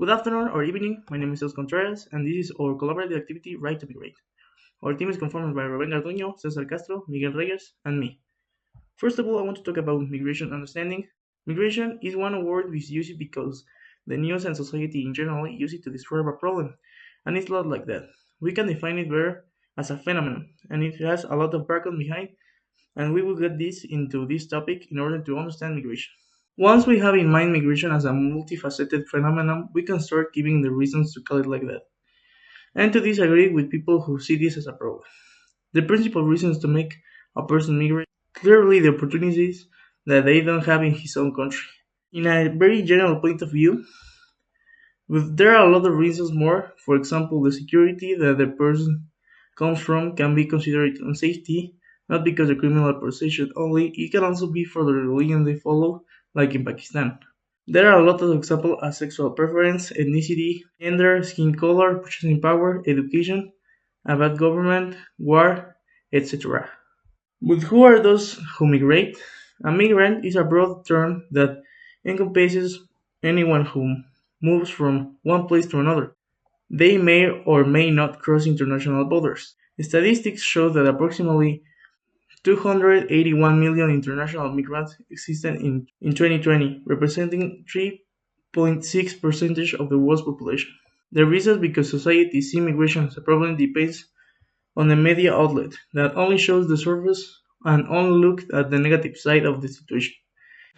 Good afternoon or evening. My name is Els Contreras, and this is our collaborative activity Right to Migrate. Our team is composed by Rubén Garduño, Cesar Castro, Miguel Reyes, and me. First of all, I want to talk about migration understanding. Migration is one word we use it because the news and society in general use it to describe a problem, and it's not like that. We can define it better as a phenomenon, and it has a lot of background behind, and we will get this into this topic in order to understand migration. Once we have in mind migration as a multifaceted phenomenon, we can start giving the reasons to call it like that, and to disagree with people who see this as a problem. The principal reasons to make a person migrate clearly the opportunities that they don't have in his own country. In a very general point of view, there are a lot of reasons more. For example, the security that the person comes from can be considered unsafety, not because of criminal procedure only, it can also be for the religion they follow, like in Pakistan. There are a lot of examples as sexual preference, ethnicity, gender, skin color, purchasing power, education, a bad government, war, etc. But who are those who migrate? A migrant is a broad term that encompasses anyone who moves from one place to another. They may or may not cross international borders. Statistics show that approximately 281 million international migrants existed in 2020, representing 3.6% of the world's population. The reason because society sees immigration as a problem depends on the media outlet that only shows the surface and only look at the negative side of the situation.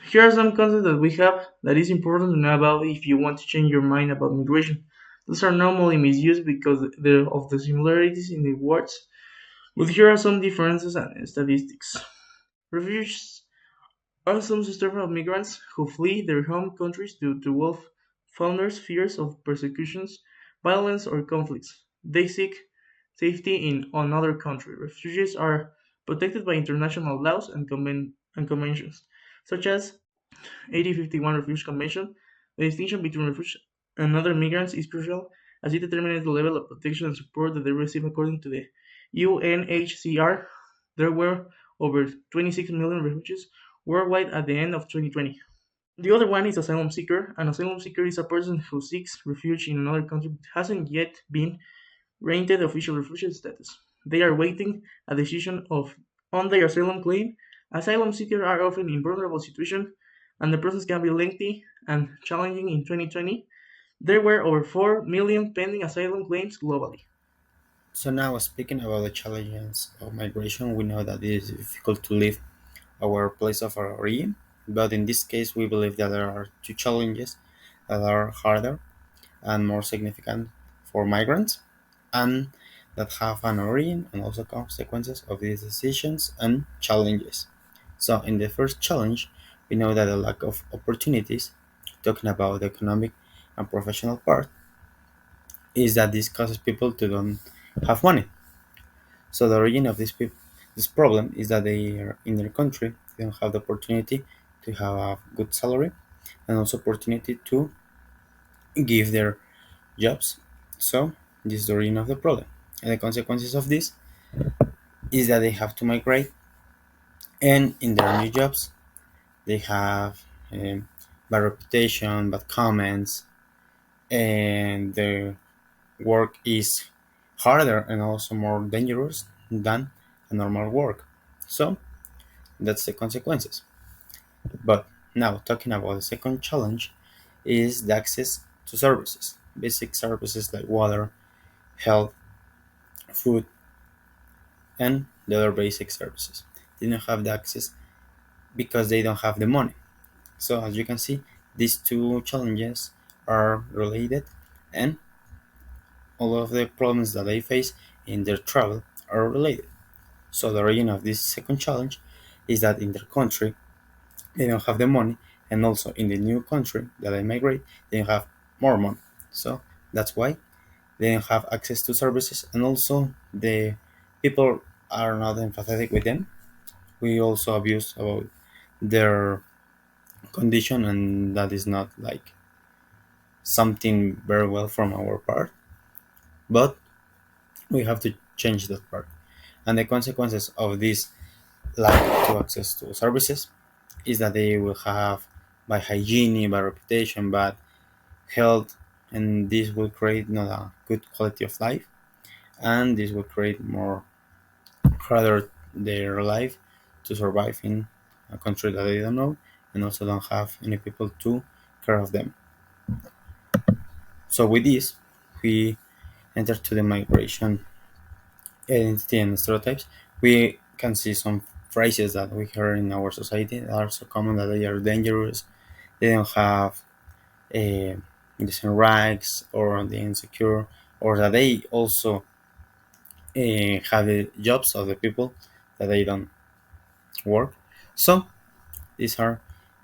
Here are some concepts that we have that is important to know about if you want to change your mind about migration. Those are normally misused because of the similarities in the words, but here are some differences and statistics. Refugees are some system of migrants who flee their home countries due to well-founded fears of persecutions, violence, or conflicts. They seek safety in another country. Refugees are protected by international laws and conventions, such as 1851 Refugee Convention. The distinction between refugees and other migrants is crucial as it determines the level of protection and support that they receive according to the UNHCR. There were over 26 million refugees worldwide at the end of 2020. The other one is asylum seeker. An asylum seeker is a person who seeks refuge in another country but hasn't yet been granted official refugee status. They are waiting a decision on their asylum claim. Asylum seekers are often in vulnerable situations, and the process can be lengthy and challenging. In 2020, there were over 4 million pending asylum claims globally. So now, speaking about the challenges of migration, we know that it is difficult to leave our place of origin, but in this case, we believe that there are two challenges that are harder and more significant for migrants, and that have an origin and also consequences of these decisions and challenges. So, in the first challenge, we know that the lack of opportunities, talking about the economic and professional part, is that this causes people to don't have money. So the origin of this problem is that they are in their country, they don't have the opportunity to have a good salary and also opportunity to give their jobs. So this is the origin of the problem. And the consequences of this is that they have to migrate, and in their new jobs they have bad reputation, bad comments, and their work is harder and also more dangerous than a normal work. So that's the consequences. But now, talking about the second challenge, is the access to services, basic services like water, health, food, and the other basic services. They don't have the access because they don't have the money. So, as you can see, these two challenges are related, and all of the problems that they face in their travel are related. So, the origin of this second challenge is that in their country they don't have the money, and also in the new country that they migrate they don't have more money. So that's why they don't have access to services, and also the people are not empathetic with them. We also abuse about their condition, and that is not like something very well from our part, but we have to change that part. And the consequences of this lack to access to services is that they will have bad hygiene, bad reputation, bad health, and this will create not a good quality of life, and this will create more harder their life to survive in a country that they don't know and also don't have any people to care of them. So with this, we enter to the migration identity and stereotypes. We can see some phrases that we hear in our society that are so common that they are dangerous. They don't have uh, decent rights, or the insecure, or that they also have the jobs of the people that they don't work. So these are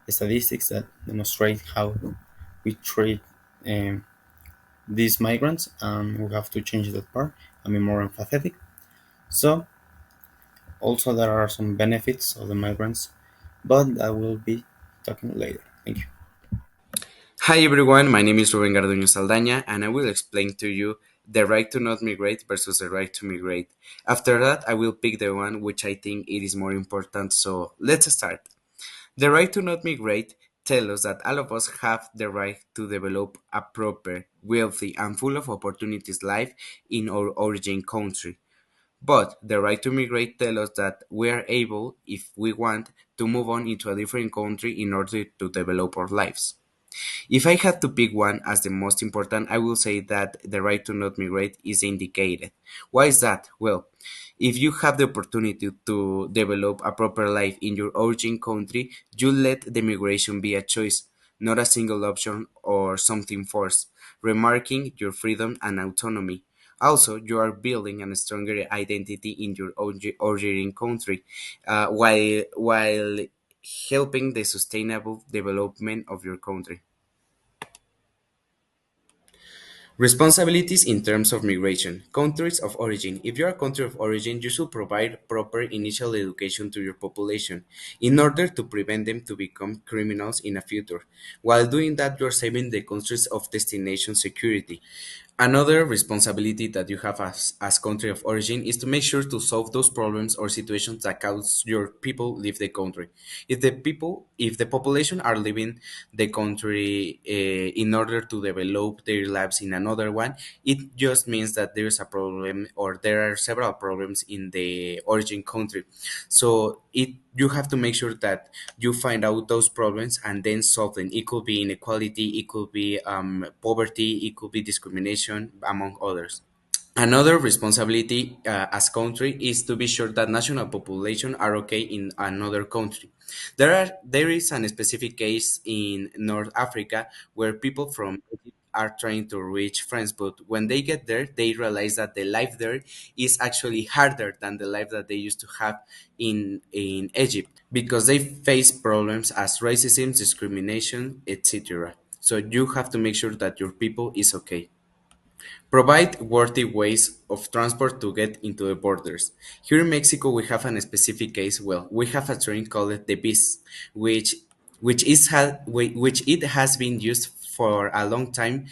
statistics that demonstrate how we treat um, these migrants, and we have to change that part and be more empathetic. So also there are some benefits of the migrants, but I will be talking later. Thank you. Hi everyone, my name is Ruben Garduño Saldaña and I will explain to you the right to not migrate versus the right to migrate. After that, I will pick the one which I think it is more important, so let's start. The right to not migrate tells us that all of us have the right to develop a proper, wealthy and full of opportunities life in our origin country. But the right to migrate tells us that we are able, if we want, to move on into a different country in order to develop our lives. If I had to pick one as the most important, I will say that the right to not migrate is indicated. Why is that? Well, if you have the opportunity to develop a proper life in your origin country, you let the migration be a choice, not a single option or something forced, remarking your freedom and autonomy. Also, you are building a stronger identity in your origin country, while helping the sustainable development of your country. Responsibilities in terms of migration. Countries of origin. If you're a country of origin, you should provide proper initial education to your population in order to prevent them to become criminals in the future. While doing that, you're saving the countries of destination security. Another responsibility that you have as country of origin is to make sure to solve those problems or situations that cause your people leave the country. If the population are leaving the country in order to develop their lives in another one, it just means that there is a problem or there are several problems in the origin country. So you have to make sure that you find out those problems and then solve them. It could be inequality, it could be poverty, it could be discrimination, among others. Another responsibility as country is to be sure that national population are okay in another country. There is a specific case in North Africa where people from Egypt are trying to reach France, but when they get there, they realize that the life there is actually harder than the life that they used to have in Egypt because they face problems as racism, discrimination, etc. So you have to make sure that your people is okay. Provide worthy ways of transport to get into the borders. Here in Mexico, we have a specific case. Well, we have a train called the BIS, which which it has been used for a long time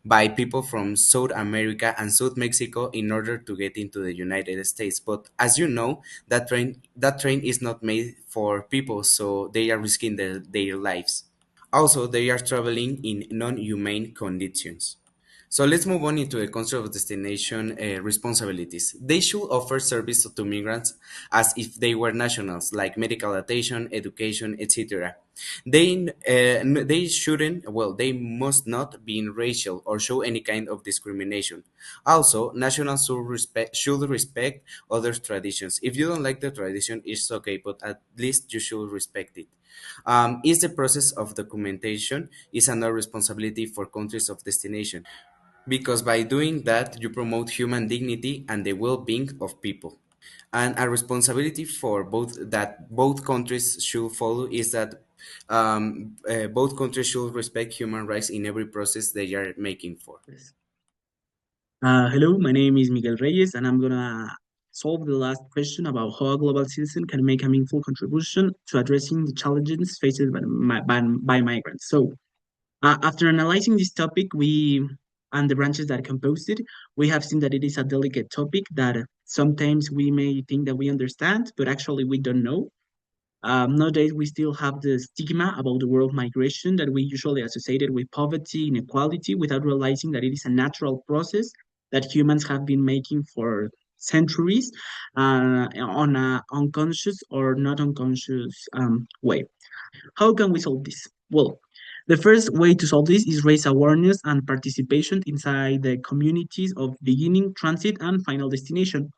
by people from South America and South Mexico in order to get into the United States. But as you know, that train is not made for people, so they are risking their lives. Also, they are traveling in non-humane conditions. So let's move on into the concept of destination responsibilities. They should offer service to migrants as if they were nationals, like medical attention, education, etc. They shouldn't, well, they must not be racial or show any kind of discrimination. Also, nationals should respect other traditions. If you don't like the tradition, it's okay, but at least you should respect it. Is the process of documentation is another responsibility for countries of destination because by doing that you promote human dignity and the well-being of people. And a responsibility for both countries should follow is that both countries should respect human rights in every process they are making for. Yes. Hello, my name is Miguel Reyes, and I'm gonna solve the last question about how a global citizen can make a meaningful contribution to addressing the challenges faced by migrants. So, after analyzing this topic, we and the branches that compose it, we have seen that it is a delicate topic that sometimes we may think that we understand, but actually we don't know. Nowadays, we still have the stigma about the world migration that we usually associated with poverty, inequality, without realizing that it is a natural process that humans have been making for centuries on a unconscious or not unconscious way. How can we solve this? Well, the first way to solve this is raise awareness and participation inside the communities of beginning, transit, and final destination.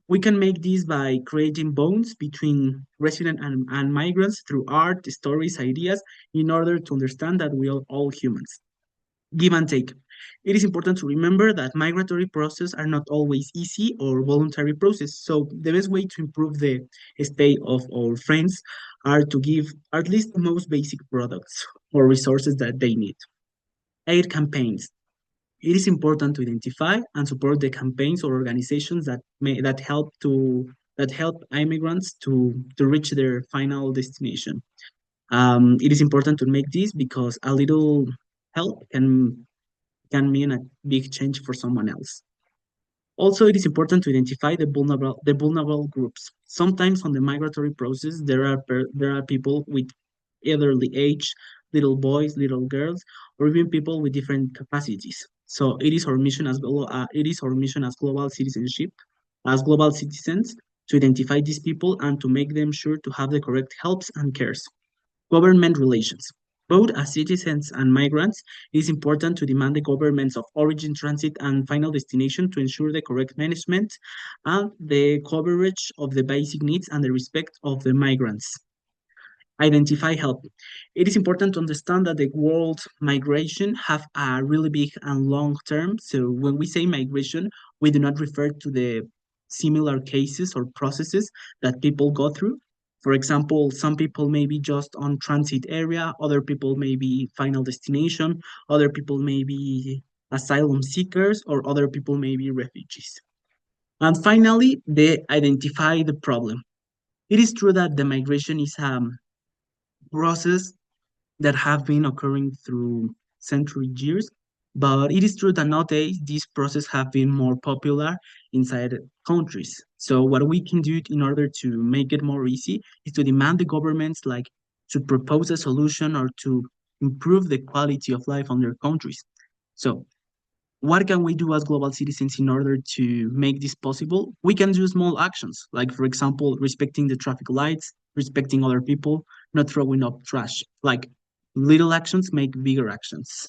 We can make this by creating bonds between resident and migrants through art, stories, ideas, in order to understand that we are all humans. Give and take. It is important to remember that migratory processes are not always easy or voluntary process. So the best way to improve the state of our friends are to give at least the most basic products or resources that they need. Aid campaigns. It is important to identify and support the campaigns or organizations that help immigrants to reach their final destination. It is important to make this because a little help can mean a big change for someone else. Also, it is important to identify the vulnerable groups. Sometimes on the migratory process, there are people with elderly age, little boys, little girls, or even people with different capacities. So it is our mission as global citizenship, as global citizens, to identify these people and to make them sure to have the correct helps and cares. Government relations. Both as citizens and migrants, it is important to demand the governments of origin, transit, and final destination to ensure the correct management and the coverage of the basic needs and the respect of the migrants. Identify help. It is important to understand that the world migration have a really big and long term. So when we say migration, we do not refer to the similar cases or processes that people go through. For example, some people may be just on transit area, other people may be final destination, other people may be asylum seekers, or other people may be refugees. And finally, they identify the problem. It is true that the migration is a process that have been occurring through century years. But it is true that nowadays these processes have been more popular inside countries. So what we can do in order to make it more easy is to demand the governments like to propose a solution or to improve the quality of life on their countries. So what can we do as global citizens in order to make this possible? We can do small actions, like, for example, respecting the traffic lights, respecting other people, not throwing up trash. Like, little actions make bigger actions.